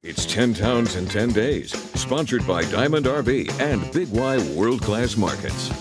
It's 10 towns in 10 days, sponsored by Diamond RV and Big Y World Class Markets.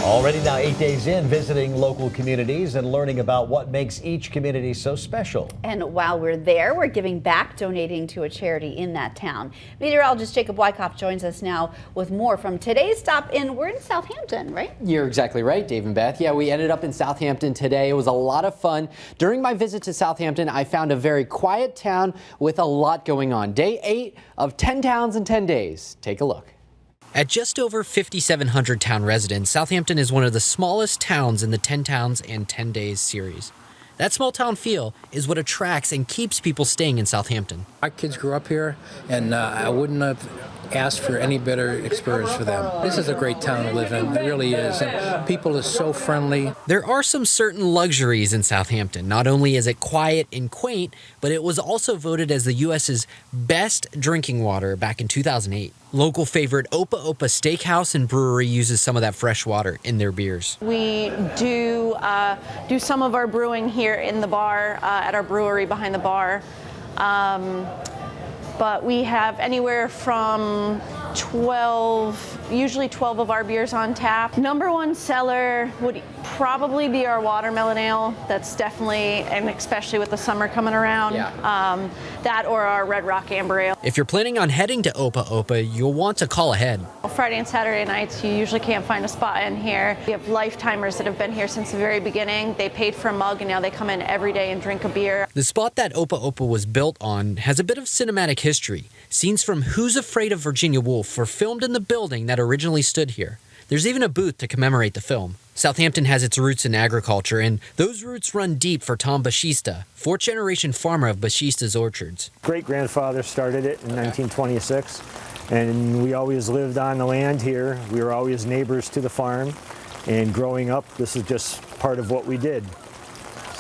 Already now 8 days in, visiting local communities and learning about what makes each community so special. And while we're there, we're giving back, donating to a charity in that town. Meteorologist Jacob Wyckoff joins us now with more from today's stop we're in Southampton, right? You're exactly right, Dave and Beth. Yeah, we ended up in Southampton today. It was a lot of fun. During my visit to Southampton, I found a very quiet town with a lot going on. Day 8 of 10 towns in 10 days. Take a look. At just over 5,700 town residents, Southampton is one of the smallest towns in the 10 Towns and 10 Days series. That small town feel is what attracts and keeps people staying in Southampton. Our kids grew up here, and I wouldn't have asked for any better experience for them. This is a great town to live in. It really is. And people are so friendly. There are some certain luxuries in Southampton. Not only is it quiet and quaint, but it was also voted as the U.S.'s best drinking water back in 2008. Local favorite Opa Opa Steakhouse and Brewery uses some of that fresh water in their beers. We do some of our brewing here in the bar, at our brewery behind the bar. But we have anywhere from usually 12 of our beers on tap. Number one seller would probably be our watermelon ale. That's definitely, and especially with the summer coming around, that or our Red Rock Amber Ale. If you're planning on heading to Opa Opa, you'll want to call ahead. Friday and Saturday nights, you usually can't find a spot in here. We have lifetimers that have been here since the very beginning. They paid for a mug and now they come in every day and drink a beer. The spot that Opa Opa was built on has a bit of cinematic history. Scenes from Who's Afraid of Virginia Woolf were filmed in the building that originally stood here. There's even a booth to commemorate the film. Southampton has its roots in agriculture, and those roots run deep for Tom Bashista, fourth-generation farmer of Bashista's Orchards. Great-grandfather started it in 1926, and we always lived on the land here. We were always neighbors to the farm, and growing up, this is just part of what we did.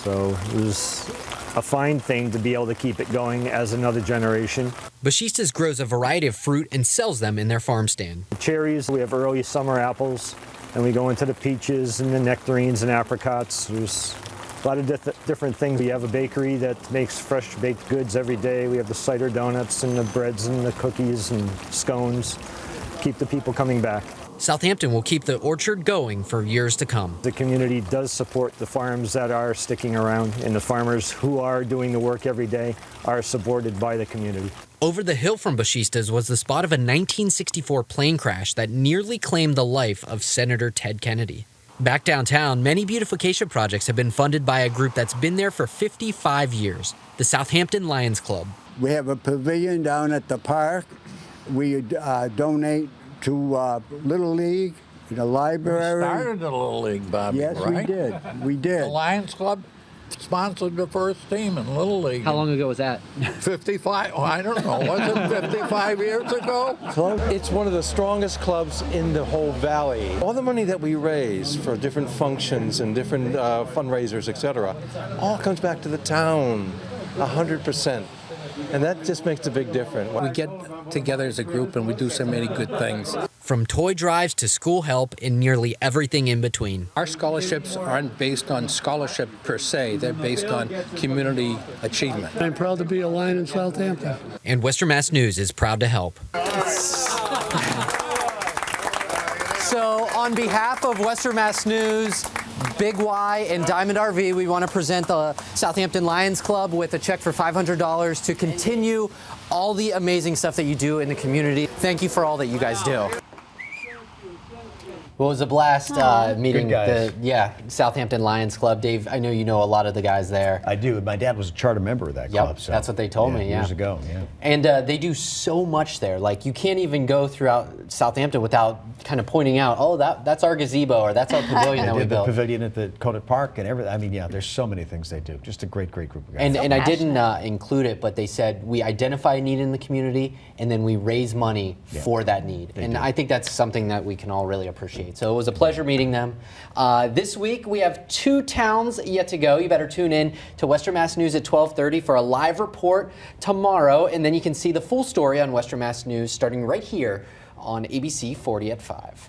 So it was a fine thing to be able to keep it going as another generation. Bashista's grows a variety of fruit and sells them in their farm stand. The cherries, we have early summer apples, and we go into the peaches and the nectarines and apricots. There's a lot of different things. We have a bakery that makes fresh baked goods every day. We have the cider donuts and the breads and the cookies and scones. Keep the people coming back. Southampton will keep the orchard going for years to come. The community does support the farms that are sticking around, and the farmers who are doing the work every day are supported by the community. Over the hill from Bashista's was the spot of a 1964 plane crash that nearly claimed the life of Senator Ted Kennedy. Back downtown, many beautification projects have been funded by a group that's been there for 55 years, the Southampton Lions Club. We have a pavilion down at the park. We donate to Little League, the library. We started the Little League, Bobby, yes, right? Yes, we did. We did. The Lions Club sponsored the first team in Little League. How long ago was that? 55, oh, I don't know, was it 55 years ago? It's one of the strongest clubs in the whole valley. All the money that we raise for different functions and different fundraisers, etc., all comes back to the town, 100%. And that just makes a big difference. We get together as a group and we do so many good things. From toy drives to school help and nearly everything in between. Our scholarships aren't based on scholarship per se, they're based on community achievement. I'm proud to be a Lion in Southampton. And Western Mass News is proud to help. So on behalf of Western Mass News, Big Y and Diamond RV, we want to present the Southampton Lions Club with a check for $500 to continue all the amazing stuff that you do in the community. Thank you for all that you guys do. Well, it was a blast meeting the Southampton Lions Club. Dave, I know you know a lot of the guys there. I do. My dad was a charter member of that club. So that's what they told me, years ago, And they do so much there. Like, you can't even go throughout Southampton without kind of pointing out, oh, that's our gazebo or that's our pavilion that we built. The pavilion at the Conant Park and everything. I mean, there's so many things they do. Just a great group of guys. And I didn't include it, but they said we identify a need in the community and then we raise money for that need. And I think that's something that we can all really appreciate. So it was a pleasure meeting them. This week we have 2 towns yet to go. You better tune in to Western Mass News at 12:30 for a live report tomorrow, and then you can see the full story on Western Mass News starting right here on ABC 40 at 5.